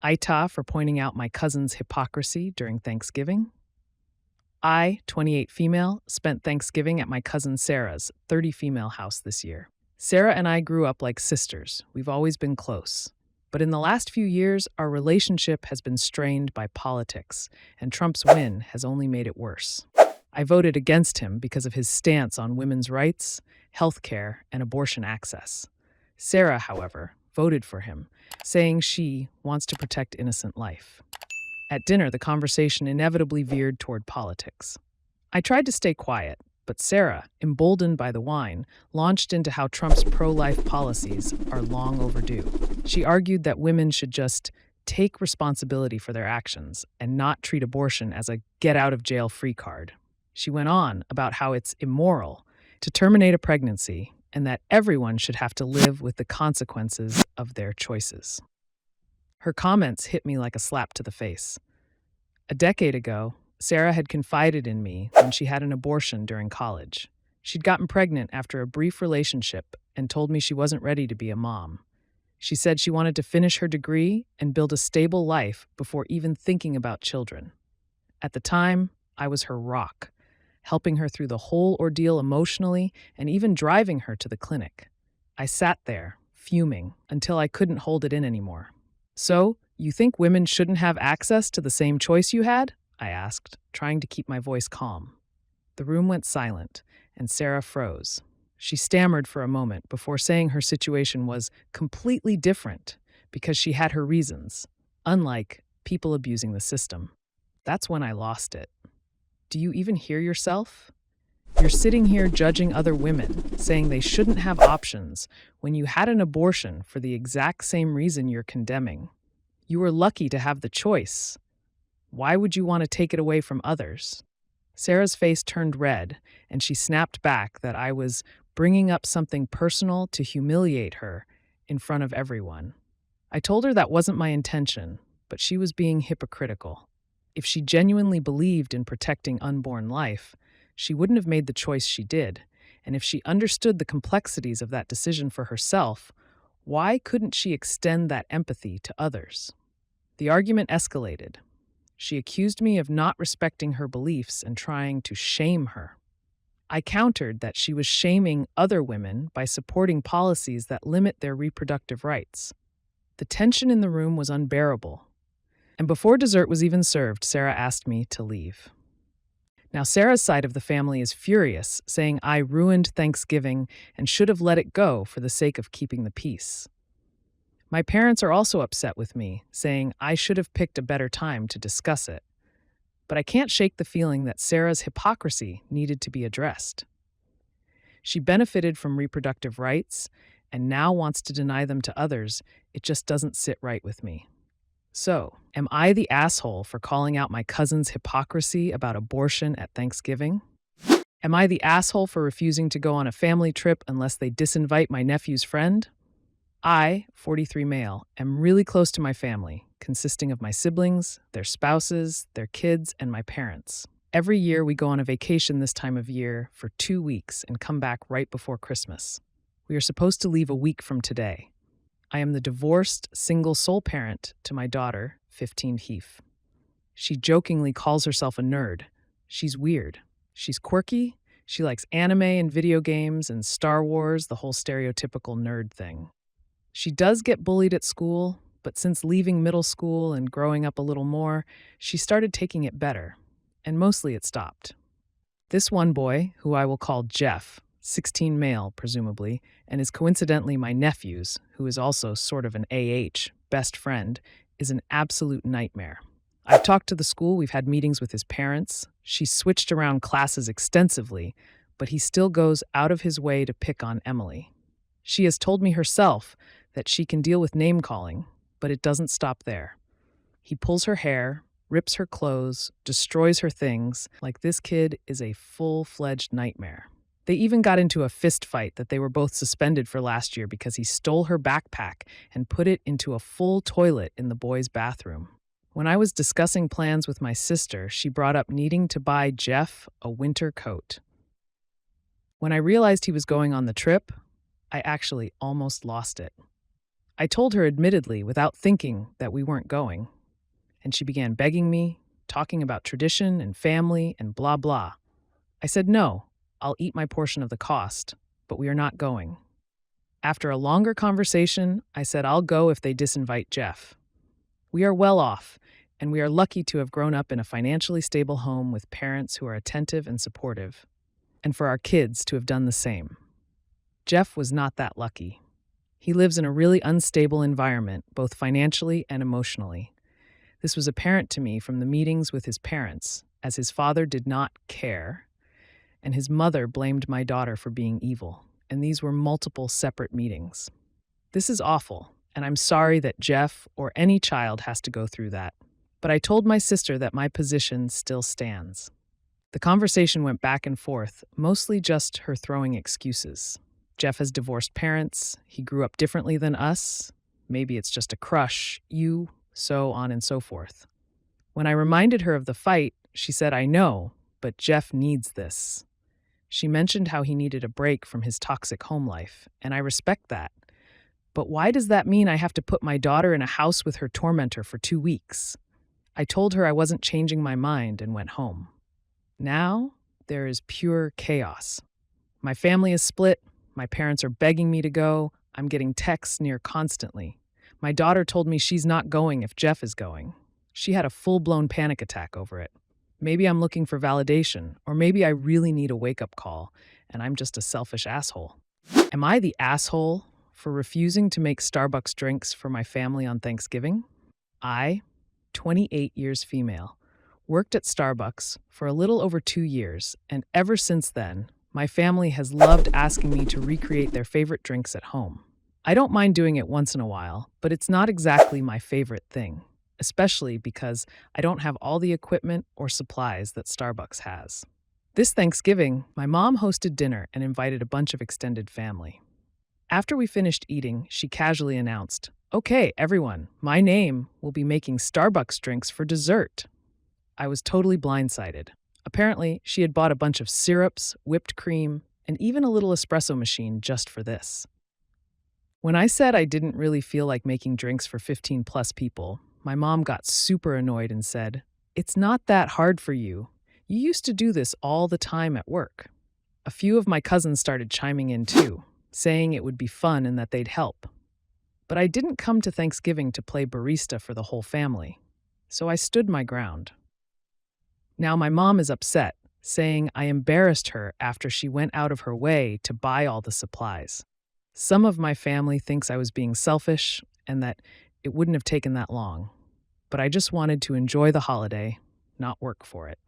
AITAH for pointing out my cousin's hypocrisy during Thanksgiving. I, 28 female, spent Thanksgiving at my cousin Sarah's 30 female house this year. Sarah and I grew up like sisters. We've always been close. But in the last few years, our relationship has been strained by politics, and Trump's win has only made it worse. I voted against him because of his stance on women's rights, health care, and abortion access. Sarah, however, voted for him, saying she wants to protect innocent life. At dinner, the conversation inevitably veered toward politics. I tried to stay quiet, but Sarah, emboldened by the wine, launched into how Trump's pro-life policies are long overdue. She argued that women should just take responsibility for their actions and not treat abortion as a get-out-of-jail-free card. She went on about how it's immoral to terminate a pregnancy and that everyone should have to live with the consequences of their choices. Her comments hit me like a slap to the face. A decade ago, Sarah had confided in me when she had an abortion during college. She'd gotten pregnant after a brief relationship and told me she wasn't ready to be a mom. She said she wanted to finish her degree and build a stable life before even thinking about children. At the time, I was her rock, helping her through the whole ordeal emotionally and even driving her to the clinic. I sat there, fuming, until I couldn't hold it in anymore. "So, you think women shouldn't have access to the same choice you had?" I asked, trying to keep my voice calm. The room went silent, and Sarah froze. She stammered for a moment before saying her situation was completely different because she had her reasons, unlike people abusing the system. That's when I lost it. Do you even hear yourself? You're sitting here judging other women, saying they shouldn't have options when you had an abortion for the exact same reason you're condemning. You were lucky to have the choice. Why would you want to take it away from others? Sarah's face turned red, and she snapped back that I was bringing up something personal to humiliate her in front of everyone. I told her that wasn't my intention, but she was being hypocritical. If she genuinely believed in protecting unborn life, she wouldn't have made the choice she did, and if she understood the complexities of that decision for herself, why couldn't she extend that empathy to others? The argument escalated. She accused me of not respecting her beliefs and trying to shame her. I countered that she was shaming other women by supporting policies that limit their reproductive rights. The tension in the room was unbearable. And before dessert was even served, Sarah asked me to leave. Now, Sarah's side of the family is furious, saying I ruined Thanksgiving and should have let it go for the sake of keeping the peace. My parents are also upset with me, saying I should have picked a better time to discuss it. But I can't shake the feeling that Sarah's hypocrisy needed to be addressed. She benefited from reproductive rights and now wants to deny them to others. It just doesn't sit right with me. So, am I the asshole for calling out my cousin's hypocrisy about abortion at Thanksgiving? Am I the asshole for refusing to go on a family trip unless they disinvite my nephew's friend? I, 43 male, am really close to my family, consisting of my siblings, their spouses, their kids, and my parents. Every year we go on a vacation this time of year for 2 weeks and come back right before Christmas. We are supposed to leave a week from today. I am the divorced, single sole parent to my daughter, 15 Heath. She jokingly calls herself a nerd. She's weird. She's quirky. She likes anime and video games and Star Wars, the whole stereotypical nerd thing. She does get bullied at school, but since leaving middle school and growing up a little more, she started taking it better, and mostly it stopped. This one boy, who I will call Jeff, 16 male, presumably, and is coincidentally my nephew's, who is also sort of an best friend, is an absolute nightmare. I've talked to the school, we've had meetings with his parents. She's switched around classes extensively, but he still goes out of his way to pick on Emily. She has told me herself that she can deal with name-calling, but it doesn't stop there. He pulls her hair, rips her clothes, destroys her things, like this kid is a full-fledged nightmare. They even got into a fist fight that they were both suspended for last year because he stole her backpack and put it into a full toilet in the boys' bathroom. When I was discussing plans with my sister, she brought up needing to buy Jeff a winter coat. When I realized he was going on the trip, I actually almost lost it. I told her admittedly, without thinking, that we weren't going, and she began begging me, talking about tradition and family and blah blah. I said, no, I'll eat my portion of the cost, but we are not going. After a longer conversation, I said I'll go if they disinvite Jeff. We are well off, and we are lucky to have grown up in a financially stable home with parents who are attentive and supportive, and for our kids to have done the same. Jeff was not that lucky. He lives in a really unstable environment, both financially and emotionally. This was apparent to me from the meetings with his parents, as his father did not care, and his mother blamed my daughter for being evil, and these were multiple separate meetings. This is awful, and I'm sorry that Jeff or any child has to go through that. But I told my sister that my position still stands. The conversation went back and forth, mostly just her throwing excuses. Jeff has divorced parents, he grew up differently than us, maybe it's just a crush, so on and so forth. When I reminded her of the fight, she said, I know, but Jeff needs this. She mentioned how he needed a break from his toxic home life, and I respect that. But why does that mean I have to put my daughter in a house with her tormentor for 2 weeks? I told her I wasn't changing my mind and went home. Now, there is pure chaos. My family is split, my parents are begging me to go, I'm getting texts near constantly. My daughter told me she's not going if Jeff is going. She had a full-blown panic attack over it. Maybe I'm looking for validation, or maybe I really need a wake-up call, and I'm just a selfish asshole. Am I the asshole for refusing to make Starbucks drinks for my family on Thanksgiving? I, 28 years female, worked at Starbucks for a little over 2 years, and ever since then, my family has loved asking me to recreate their favorite drinks at home. I don't mind doing it once in a while, but it's not exactly my favorite thing, especially because I don't have all the equipment or supplies that Starbucks has. This Thanksgiving, my mom hosted dinner and invited a bunch of extended family. After we finished eating, she casually announced, "Okay, everyone, my name will be making Starbucks drinks for dessert." I was totally blindsided. Apparently, she had bought a bunch of syrups, whipped cream, and even a little espresso machine just for this. When I said I didn't really feel like making drinks for 15 plus people, my mom got super annoyed and said, "It's not that hard for you. You used to do this all the time at work." A few of my cousins started chiming in too, saying it would be fun and that they'd help. But I didn't come to Thanksgiving to play barista for the whole family, so I stood my ground. Now my mom is upset, saying I embarrassed her after she went out of her way to buy all the supplies. Some of my family thinks I was being selfish and that it wouldn't have taken that long, but I just wanted to enjoy the holiday, not work for it.